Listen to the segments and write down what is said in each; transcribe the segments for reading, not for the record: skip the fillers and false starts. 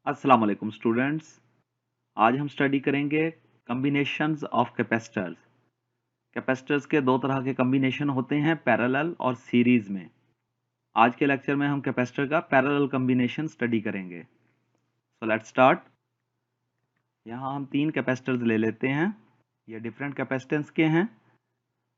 अस्सलाम वालेकुम स्टूडेंट्स। आज हम स्टडी करेंगे कम्बिनेशंस ऑफ कैपेसिटर्स। कैपेसिटर्स के दो तरह के कम्बिनेशन होते हैं, पैरेलल और सीरीज में। आज के लेक्चर में हम कैपेसिटर का पैरेलल कम्बिनेशन स्टडी करेंगे। So let's start. यहाँ हम 3 कैपेसिटर्स ले लेते हैं। ये डिफरेंट कैपेसिटेंस के हैं।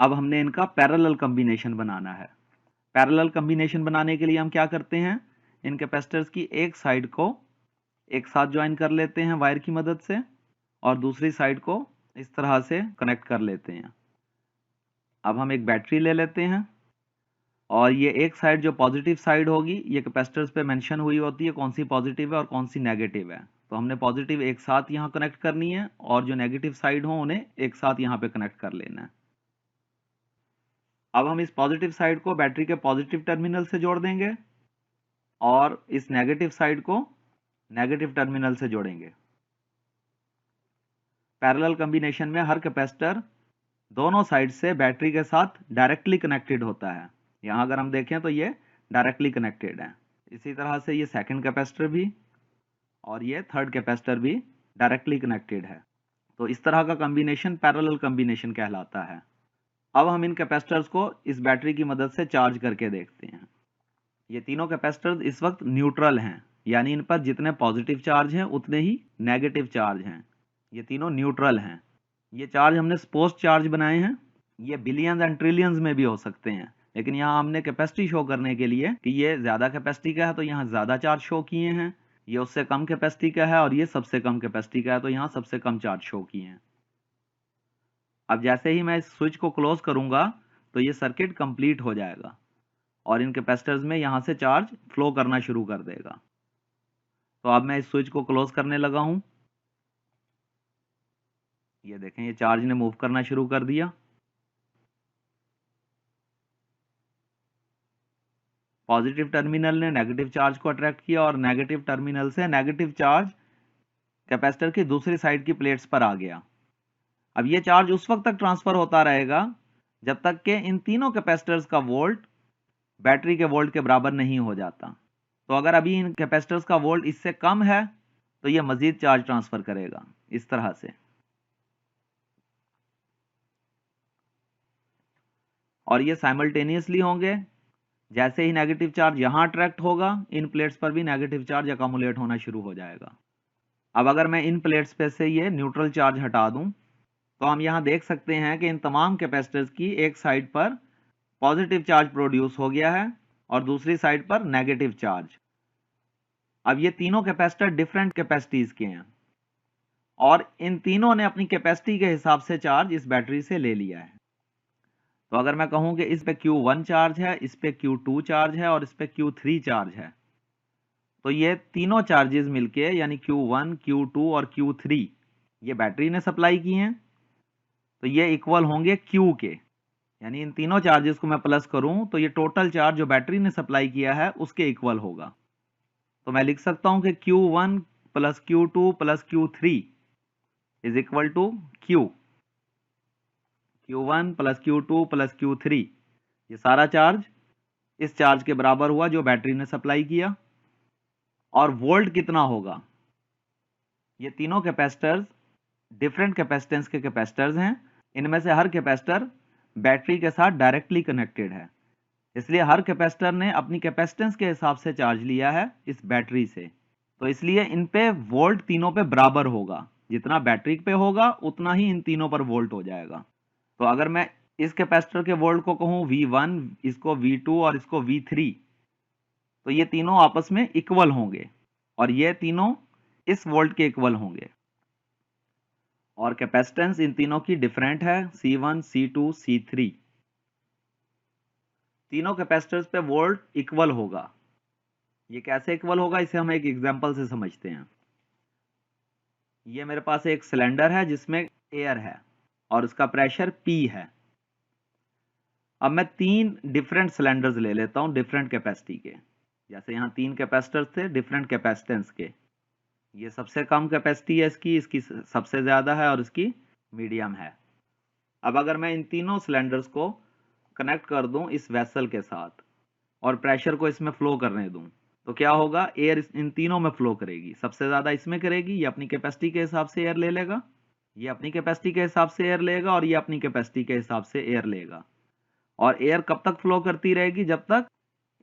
अब हमने इनका पैरेलल कम्बिनेशन बनाना है। पैरेलल कम्बिनेशन बनाने के लिए हम क्या करते हैं, इन कैपेसिटर्स की एक साइड को एक साथ ज्वाइन कर लेते हैं वायर की मदद से और दूसरी साइड को इस तरह से कनेक्ट कर लेते हैं। अब हम एक बैटरी ले लेते हैं और ये एक साइड जो पॉजिटिव साइड होगी, ये कैपेसिटर्स पे मेंशन हुई होती है कौन सी पॉजिटिव है और कौन सी नेगेटिव है। तो हमने पॉजिटिव एक साथ यहाँ कनेक्ट करनी है और जो नेगेटिव साइड हो उन्हें एक साथ यहाँ पे कनेक्ट कर लेना है। अब हम इस पॉजिटिव साइड को बैटरी के पॉजिटिव टर्मिनल से जोड़ देंगे और इस नेगेटिव साइड को नेगेटिव टर्मिनल से जोड़ेंगे। पैरेलल कॉम्बिनेशन में हर कैपेसिटर दोनों साइड से बैटरी के साथ डायरेक्टली कनेक्टेड होता है। यहाँ अगर हम देखें तो ये डायरेक्टली कनेक्टेड है। इसी तरह से ये सेकंड कैपेसिटर भी और ये थर्ड कैपेसिटर भी डायरेक्टली कनेक्टेड है। तो इस तरह का कॉम्बिनेशन पैरेलल कॉम्बिनेशन कहलाता है। अब हम इन कैपेसिटर्स को इस बैटरी की मदद से चार्ज करके देखते हैं। ये तीनों कैपेसिटर्स इस वक्त न्यूट्रल हैं, यानी इन पर जितने पॉजिटिव चार्ज हैं उतने ही नेगेटिव चार्ज हैं। ये तीनों न्यूट्रल हैं। ये चार्ज हमने स्पोज चार्ज बनाए हैं। ये बिलियंस एंड ट्रिलियंस में भी हो सकते हैं, लेकिन यहाँ हमने कैपेसिटी शो करने के लिए कि ये ज़्यादा कैपेसिटी का है तो यहाँ ज़्यादा चार्ज शो किए हैं, ये उससे कम कैपेसिटी का है और ये सबसे कम कैपेसिटी का है तो यहाँ सबसे कम चार्ज शो किए हैं। अब जैसे ही मैं इस स्विच को क्लोज करूँगा तो ये सर्किट कंप्लीट हो जाएगा और इन कैपेसिटर्स में यहाँ से चार्ज फ्लो करना शुरू कर देगा। तो अब मैं इस स्विच को क्लोज करने लगा हूँ। ये देखें, ये चार्ज ने मूव करना शुरू कर दिया। पॉजिटिव टर्मिनल ने नेगेटिव चार्ज को अट्रैक्ट किया और नेगेटिव टर्मिनल से नेगेटिव चार्ज कैपेसिटर की दूसरी साइड की प्लेट्स पर आ गया। अब ये चार्ज उस वक्त तक ट्रांसफर होता रहेगा जब तक कि इन तीनों कैपेसिटर्स का वोल्ट बैटरी के वोल्ट के बराबर नहीं हो जाता। तो अगर अभी इन कैपेसिटर्स का वोल्ट इससे कम है तो ये मजीद चार्ज ट्रांसफर करेगा इस तरह से, और ये साइमल्टेनियसली होंगे। जैसे ही नेगेटिव चार्ज यहाँ अट्रैक्ट होगा, इन प्लेट्स पर भी नेगेटिव चार्ज अकामुलेट होना शुरू हो जाएगा। अब अगर मैं इन प्लेट्स पे से ये न्यूट्रल चार्ज हटा दूं तो हम यहाँ देख सकते हैं कि इन तमाम कैपेसिटर्स की एक साइड पर पॉजिटिव चार्ज प्रोड्यूस हो गया है और दूसरी साइड पर नेगेटिव चार्ज। अब ये तीनों कैपेसिटर डिफरेंट कैपेसिटीज के हैं और इन तीनों ने अपनी कैपेसिटी के हिसाब से चार्ज इस बैटरी से ले लिया है। तो अगर मैं कहूं कि इस पे Q1 चार्ज है, इस पे Q2 चार्ज है और इस पे Q3 चार्ज है, तो ये तीनों चार्जेस मिलके यानी Q1, Q2 और Q3 ये बैटरी ने सप्लाई की हैं, तो ये इक्वल होंगे Q के। यानी इन तीनों चार्जेस को मैं प्लस करूं तो ये टोटल चार्ज जो बैटरी ने सप्लाई किया है उसके इक्वल होगा। तो मैं लिख सकता हूं कि Q1 plus Q2 plus Q3 is equal to Q। Q1 plus Q2 plus Q3 ये सारा चार्ज इस चार्ज के बराबर हुआ जो बैटरी ने सप्लाई किया। और वोल्ट कितना होगा, ये तीनों कैपेसिटर्स डिफरेंट कैपेसिटेंस के कैपेसिटर्स हैं। इनमें से हर कैपेसिटर बैटरी के साथ डायरेक्टली कनेक्टेड है, इसलिए हर कैपेसिटर ने अपनी कैपेसिटेंस के हिसाब से चार्ज लिया है इस बैटरी से। तो इसलिए इन पे वोल्ट तीनों पे बराबर होगा, जितना बैटरी पे होगा उतना ही इन तीनों पर वोल्ट हो जाएगा। तो अगर मैं इस कैपेसिटर के वोल्ट को कहूं V1, इसको V2 और इसको V3, तो ये तीनों आपस में इक्वल होंगे और ये तीनों इस वोल्ट के इक्वल होंगे। और कैपेसिटेंस इन तीनों की डिफरेंट है, C1, C2, C3। तीनों कैपेसिटर्स पे वोल्ट इक्वल होगा। ये कैसे इक्वल होगा, इसे हम एक एग्जांपल से समझते हैं। ये मेरे पास एक सिलेंडर है जिसमें एयर है और उसका प्रेशर P है। अब मैं 3 डिफरेंट सिलेंडर्स ले लेता हूं डिफरेंट कैपेसिटी के। जैसे यहाँ 3 कैपेसिटर्स थे डिफरेंट कैपेसिटेंस के। ये सबसे कम कैपेसिटी है इसकी, इसकी सबसे ज़्यादा है और इसकी मीडियम है। अब अगर मैं इन तीनों सिलेंडर्स को कनेक्ट कर दूं इस वेसल के साथ और प्रेशर को इसमें फ्लो करने दूं, तो क्या होगा, एयर इन तीनों में फ्लो करेगी, सबसे ज्यादा इसमें करेगी, ये अपनी कैपेसिटी के हिसाब से एयर ले लेगा, ये अपनी कैपेसिटी के हिसाब से एयर लेगा, और ये अपनी कैपेसिटी के हिसाब से एयर लेगा। और एयर कब तक फ्लो करती रहेगी, जब तक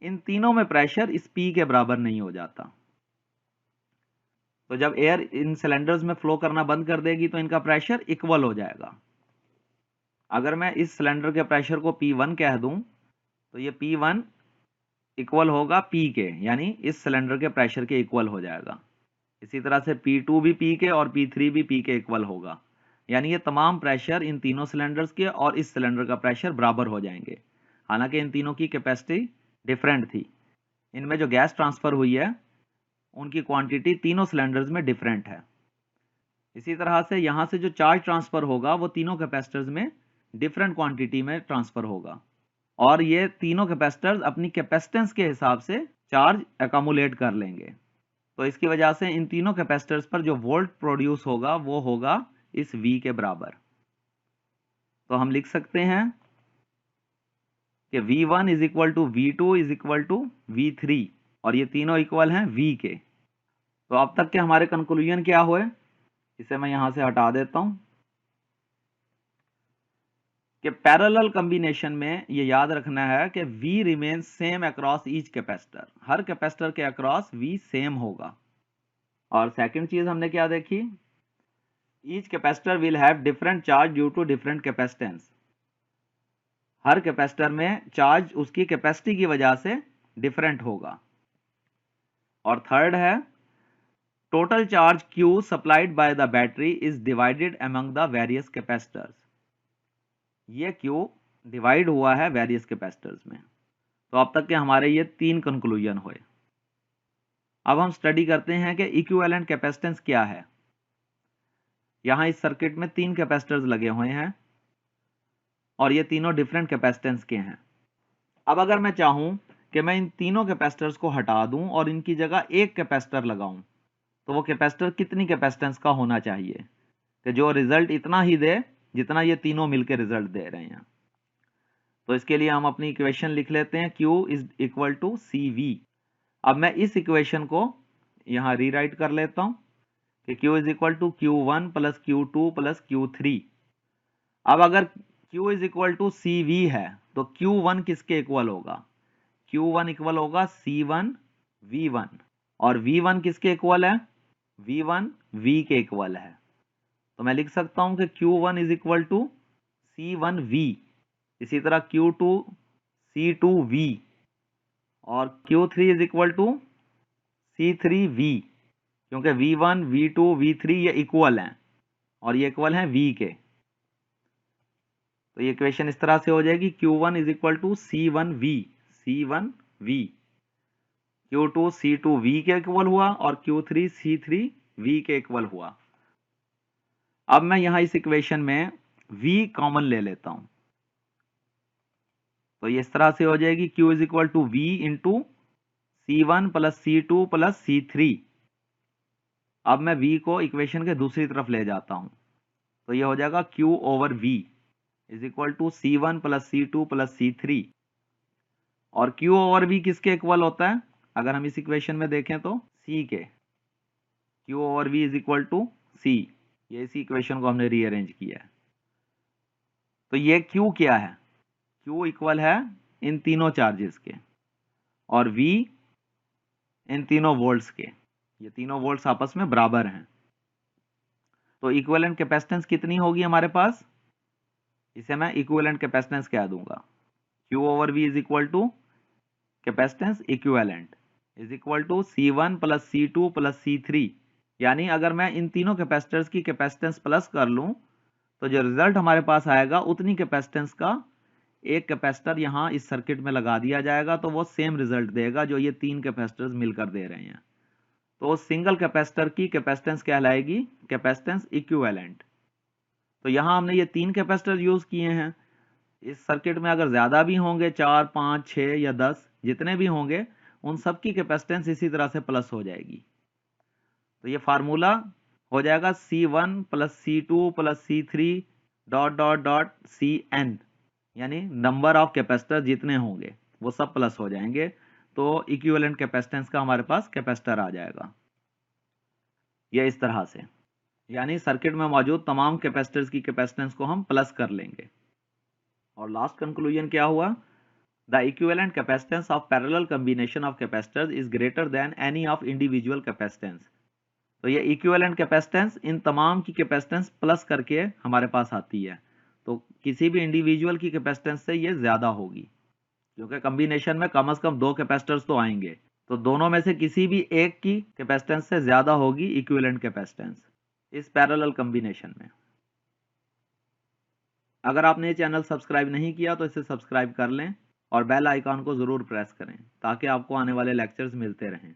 इन तीनों में प्रेशर इस P के बराबर नहीं हो जाता। तो जब एयर इन सिलेंडर्स में फ्लो करना बंद कर देगी तो इनका प्रेशर इक्वल हो जाएगा। अगर मैं इस सिलेंडर के प्रेशर को P1 कह दूं तो ये P1 इक्वल होगा P के, यानी इस सिलेंडर के प्रेशर के इक्वल हो जाएगा। इसी तरह से P2 भी P के और P3 भी P के इक्वल होगा, यानी ये तमाम प्रेशर इन तीनों सिलेंडर्स के और इस सिलेंडर का प्रेशर बराबर हो जाएंगे। हालांकि इन तीनों की कैपेसिटी डिफरेंट थी, इनमें जो गैस ट्रांसफर हुई है उनकी क्वांटिटी तीनों सिलेंडर्स में डिफरेंट है। इसी तरह से यहां से जो चार्ज ट्रांसफर होगा वो तीनों कैपेसिटर्स में डिफरेंट क्वांटिटी में ट्रांसफर होगा, और ये तीनों कैपेसिटर्स अपनी कैपेसिटेंस के हिसाब से चार्ज अकोमुलेट कर लेंगे। तो इसकी वजह से इन तीनों कैपेसिटर्स पर जो वोल्ट प्रोड्यूस होगा वो होगा इस V के बराबर। तो हम लिख सकते हैं कि V1 is equal to V2 is equal to V3, और ये तीनों इक्वल हैं V के। तो अब तक के हमारे कंक्लूजन क्या हुए, इसे मैं यहां से हटा देता हूं कि पैरेलल कॉम्बिनेशन में ये याद रखना है कि V remain same across each capacitor, हर कैपेसिटर के अक्रॉस V सेम होगा। और सेकंड चीज हमने क्या देखी, each capacitor will have different charge due to different capacitance, हर कैपेसिटर में चार्ज उसकी कैपेसिटी की वजह से डिफरेंट होगा। और थर्ड है total charge Q supplied by the battery is divided among the various capacitors, ये Q डिवाइड हुआ है वेरियस कैपेसिटर्स में। तो अब तक के हमारे ये तीन कंक्लूजन हुए। अब हम स्टडी करते हैं कि इक्विवेलेंट कैपेसिटेंस क्या है। यहां इस सर्किट में तीन कैपेसिटर्स लगे हुए हैं और ये तीनों डिफरेंट कैपेसिटेंस के हैं। अब अगर मैं चाहूं कि मैं इन तीनों कैपेसिटर्स को हटा दूं और इनकी जगह एक कैपेसिटर लगाऊं, तो वो कैपेसिटर कितनी कैपेसिटेंस का होना चाहिए कि जो रिजल्ट इतना ही दे जितना ये तीनों मिलकर रिजल्ट दे रहे हैं। तो इसके लिए हम अपनी इक्वेशन लिख लेते हैं, Q is equal to CV। अब मैं इस इक्वेशन को यहां रीराइट कर लेता हूं कि Q is equal to Q1 plus Q2 plus Q3। अब अगर Q is equal to CV है तो Q1 किसके इक्वल होगा, Q1 इक्वल होगा C1 V1, और V1 किसके इक्वल है, V1 V के इक्वल है। तो मैं लिख सकता हूं कि Q1 is equal to C1V, इसी तरह Q2 C2V, और Q3 is equal to C3V, क्योंकि V1 V2 V3 ये इक्वल हैं और ये इक्वल हैं V के। तो ये इक्वेशन इस तरह से हो जाएगी, Q1 is equal to C1V, Q2 C2V के इक्वल हुआ और Q3 C3V के इक्वल हुआ। अब मैं यहां इस इक्वेशन में V कॉमन ले लेता हूं, तो ये इस तरह से हो जाएगी, Q is equal to V into C1 plus C2 plus C3। अब मैं V को इक्वेशन के दूसरी तरफ ले जाता हूं, तो ये हो जाएगा Q over V is equal to C1 plus C2 plus C3। और Q ओवर V किसके इक्वल होता है, अगर हम इस इक्वेशन में देखें तो C के, Q over V is equal to C। ये इसी इक्वेशन को हमने रीअरेंज किया है। तो ये Q क्या है, Q इक्वल है इन तीनों चार्जेस के, और V इन तीनों वोल्ट्स के, ये तीनों वोल्ट्स आपस में बराबर हैं। तो इक्विवेलेंट कैपेसिटेंस कितनी होगी हमारे पास, इसे मैं इक्विवेलेंट कैपेसिटेंस कह दूंगा, Q over V is equal to capacitance equivalent is equal to C1 plus C2 plus C3। यानी अगर मैं इन तीनों कैपेसिटर्स की कैपेसिटेंस प्लस कर लूं तो जो रिजल्ट हमारे पास आएगा उतनी कैपेसिटेंस का एक कैपेसिटर यहां इस सर्किट में लगा दिया जाएगा, तो वो सेम रिजल्ट देगा जो ये तीन कैपेसिटर्स मिलकर दे रहे हैं। तो सिंगल कैपेसिटर की कैपेसिटेंस कहलाएगी कैपेसिटेंस इक्विवेलेंट। तो यहां हमने ये तीन कैपेसिटर यूज किए हैं। इस सर्किट में अगर ज्यादा भी होंगे, 4, 5, 6 या 10 जितने भी होंगे, उन सब की कैपेसिटेंस इसी तरह से प्लस हो जाएगी। तो ये फार्मूला हो जाएगा C1 plus C2 plus C3 dot dot dot CN, यानी नंबर ऑफ कैपेसिटर जितने होंगे वो सब प्लस हो जाएंगे। तो इक्विवेलेंट कैपेसिटेंस का हमारे पास कैपेसिटर आ जाएगा, ये इस तरह से। यानी सर्किट में मौजूद तमाम कैपेसिटर्स की कैपेसिटेंस को हम प्लस कर लेंगे। और लास्ट कंक्लूजन क्या हुआ? The equivalent capacitance of parallel combination of capacitors is greater than any of individual capacitance. तो ये इक्विवेलेंट कैपेसिटेंस इन तमाम की कैपेसिटेंस प्लस करके हमारे पास आती है, तो किसी भी इंडिविजुअल की कैपेसिटेंस से ये ज्यादा होगी, क्योंकि कॉम्बिनेशन में कम से कम 2 कैपेसिटर्स तो आएंगे, तो दोनों में से किसी भी एक की कैपेसिटेंस से ज्यादा होगी इक्विवेलेंट कैपेसिटेंस इस पैरेलल कॉम्बिनेशन में। अगर आपने ये चैनल सब्सक्राइब नहीं किया तो इसे सब्सक्राइब कर लें और बेल आइकॉन को जरूर प्रेस करें ताकि आपको आने वाले लेक्चर्स मिलते रहें।